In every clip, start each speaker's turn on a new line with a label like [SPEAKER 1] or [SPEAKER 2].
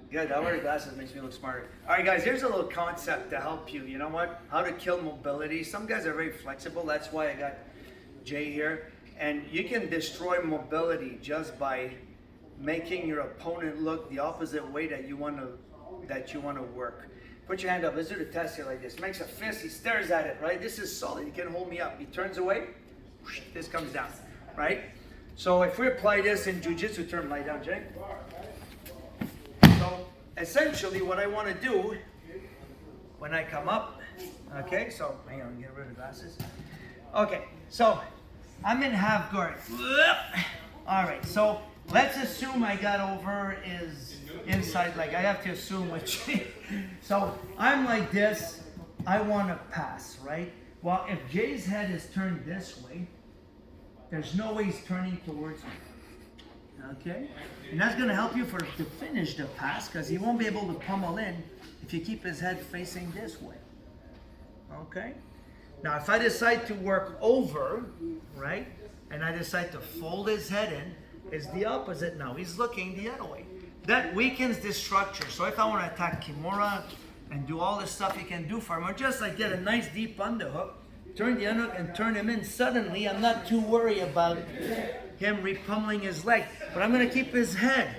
[SPEAKER 1] Good, I wear glasses makes me look smarter. All right, guys, here's a little concept to help you. You know what? How to kill mobility. Some guys are very flexible. That's why I got Jay here. And you can destroy mobility just by making your opponent look the opposite way that you want to work. Put your hand up. Let's do the test here like this. Makes a fist. He stares at it, right? This is solid. You can hold me up. He turns away. This comes down, right? So if we apply this in jiu-jitsu term, lie down, Jay. So essentially what I want to do when I come up, okay, so hang on, get rid of the glasses. Okay, so I'm in half guard. All right, so let's assume I got over his inside leg. I have to assume which. So I'm like this, I want to pass, right? Well, if Jay's head is turned this way, there's no way he's turning towards me. Okay? And that's going to help you to finish the pass because he won't be able to pummel in if you keep his head facing this way. Okay? Now, if I decide to work over, right, and I decide to fold his head in, it's the opposite now. He's looking the other way. That weakens this structure. So if I want to attack Kimura and do all the stuff he can do for him, or just like get a nice deep underhook, turn the underhook and turn him in, suddenly I'm not too worried about him repummeling his leg, but I'm going to keep his head.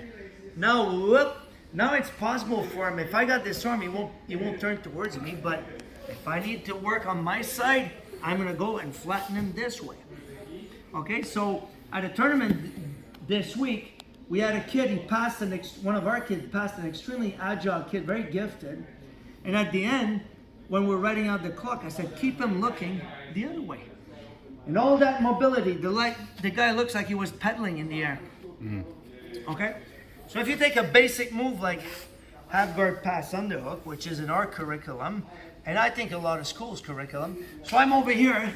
[SPEAKER 1] Now, whoop, now it's possible for him. If I got this arm, he won't turn towards me, but if I need to work on my side, I'm going to go and flatten him this way. Okay, so at a tournament this week, we had a kid, one of our kids passed an extremely agile kid, very gifted, and at the end, when we're writing out the clock, I said, keep him looking the other way. And all that mobility, the guy looks like he was pedaling in the air. Okay? So if you take a basic move like half guard pass underhook, which is in our curriculum, and I think a lot of schools' curriculum, so I'm over here,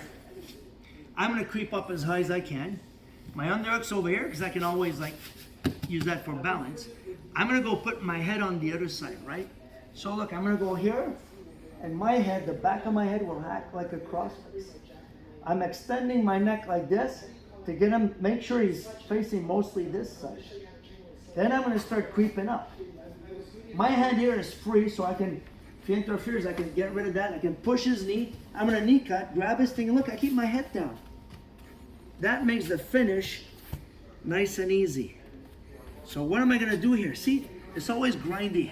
[SPEAKER 1] I'm going to creep up as high as I can. My underhook's over here because I can always use that for balance. I'm going to go put my head on the other side, right? So look, I'm going to go here, and my head, the back of my head will act like a crossface. I'm extending my neck like this to get him, make sure he's facing mostly this side. Then I'm going to start creeping up. My hand here is free, so I can, if he interferes, I can get rid of that. I can push his knee. I'm going to knee cut, grab his thing, and look, I keep my head down. That makes the finish nice and easy. So what am I going to do here? See, it's always grindy.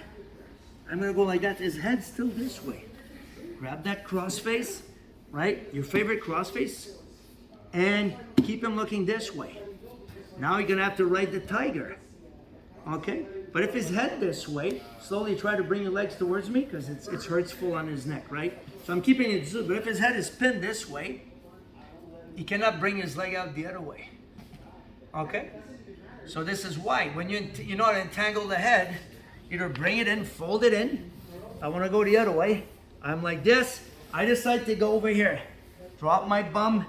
[SPEAKER 1] I'm going to go like that. His head's still this way. Grab that crossface, right? Your favorite crossface, and keep him looking this way. Now you're gonna have to ride the tiger, okay? But if his head this way, slowly try to bring your legs towards me because it's hurtful on his neck, right? So I'm keeping it zoom, but if his head is pinned this way, he cannot bring his leg out the other way, okay? So this is why, when you know how to entangle the head, either bring it in, fold it in. I wanna go the other way. I'm like this, I decide to go over here. Drop my bum,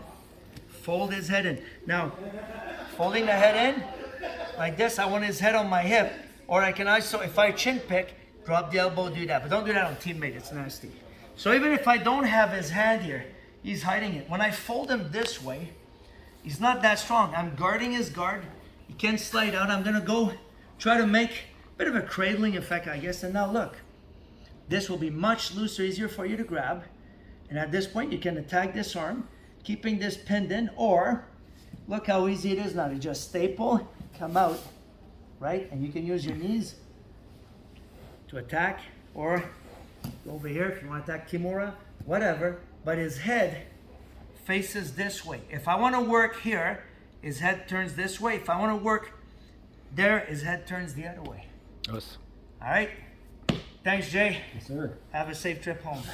[SPEAKER 1] fold his head in. Now, folding the head in, like this, I want his head on my hip. Or I can also, if I chin pick, drop the elbow, do that. But don't do that on teammate, it's nasty. So even if I don't have his hand here, he's hiding it. When I fold him this way, he's not that strong. I'm guarding his guard. He can't slide out. I'm gonna go try to make a bit of a cradling effect, I guess. And now look. This will be much looser, easier for you to grab. And at this point, you can attack this arm, keeping this pinned in, or look how easy it is now to just staple, come out, right? And you can use your knees to attack, or go over here if you want to attack Kimura, whatever. But his head faces this way. If I want to work here, his head turns this way. If I want to work there, his head turns the other way.
[SPEAKER 2] Yes.
[SPEAKER 1] All right? Thanks, Jay.
[SPEAKER 2] Yes, sir.
[SPEAKER 1] Have a safe trip home.